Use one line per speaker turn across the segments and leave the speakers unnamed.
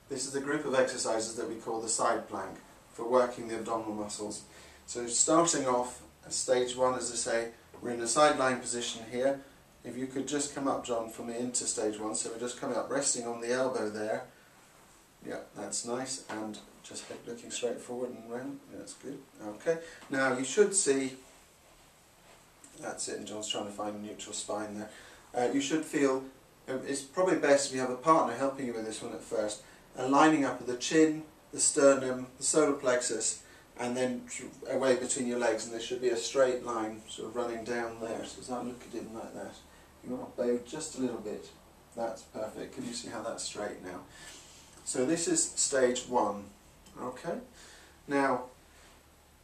This is the group of exercises that we call the side plank for working the abdominal muscles. So starting off at stage 1, as I say, we're in a side lying position here. If you could just come up, John, for me into stage 1, so we're just coming up, resting on the elbow there. Yeah, that's nice, and just looking straight forward and round. Yeah, that's good. Okay, now you should see, that's it, and John's trying to find a neutral spine there. You should feel, it's probably best if you have a partner helping you with this one at first, lining up with the chin, the sternum, the solar plexus, and then away between your legs, and there should be a straight line sort of running down there. So as I look at it like that, you want to bow just a little bit. That's perfect. Can you see how that's straight now? So this is stage 1. Okay. Now,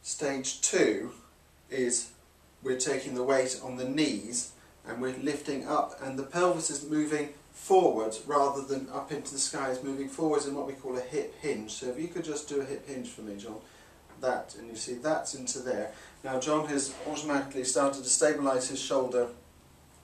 stage 2 is we're taking the weight on the knees and we're lifting up, and the pelvis is moving forwards rather than up into the sky. It's moving forwards in what we call a hip hinge. So if you could just do a hip hinge for me, John. That, and you see that's into there. Now John has automatically started to stabilise his shoulder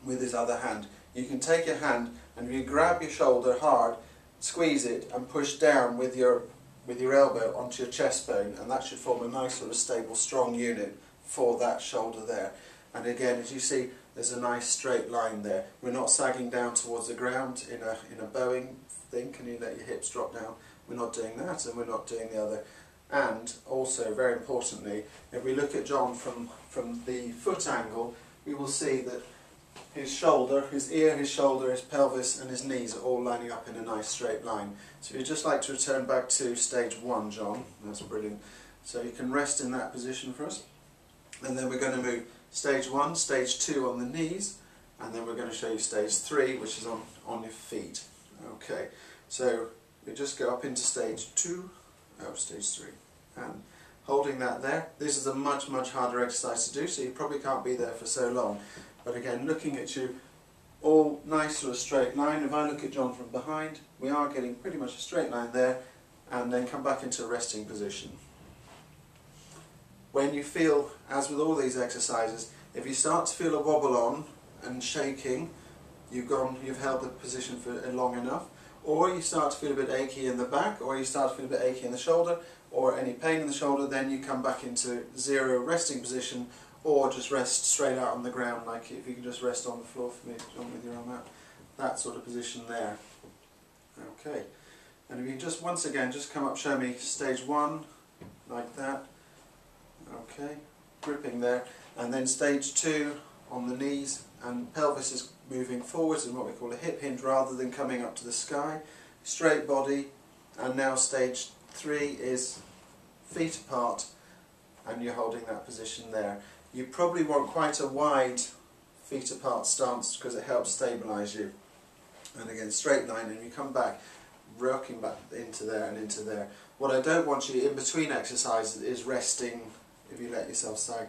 with his other hand. You can take your hand and if you grab your shoulder hard, squeeze it and push down with your elbow onto your chest bone, and that should form a nice sort of stable, strong unit for that shoulder there. And again, as you see, there's a nice straight line there. We're not sagging down towards the ground in a bowing thing. Can you let your hips drop down? We're not doing that, and we're not doing the other. And also, very importantly, if we look at John from the foot angle, we will see that his shoulder, his ear, his shoulder, his pelvis and his knees are all lining up in a nice straight line. So you'd just like to return back to stage 1, John. That's brilliant. So you can rest in that position for us. And then we're going to move stage 1, stage 2 on the knees, and then we're going to show you stage 3, which is on your feet. Okay, so we just go up into stage 2. Stage 3, and holding that there. This is a much harder exercise to do, so you probably can't be there for so long, but again, looking at you, all nice sort of straight line. If I look at John from behind, we are getting pretty much a straight line there, and then come back into a resting position. When you feel, as with all these exercises, if you start to feel a wobble on and shaking, you've held the position for long enough, or you start to feel a bit achy in the back, or you start to feel a bit achy in the shoulder, or any pain in the shoulder, then you come back into 0 resting position, or just rest straight out on the ground, like if you can just rest on the floor for me, John, with your arm out. That sort of position there. Okay. And if you just, once again, just come up, show me stage 1, like that. Okay. Gripping there. And then stage 2 on the knees, and pelvis is moving forwards in what we call a hip hinge rather than coming up to the sky. Straight body, and now stage 3 is feet apart, and you're holding that position there. You probably want quite a wide feet apart stance because it helps stabilise you. And again, straight line, and you come back, rocking back into there and into there. What I don't want you in between exercises is resting if you let yourself sag.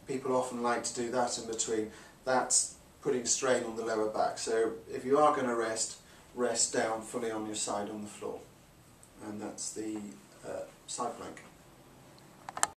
People often like to do that in between. That's putting strain on the lower back. So if you are going to rest down fully on your side on the floor. And that's the side plank.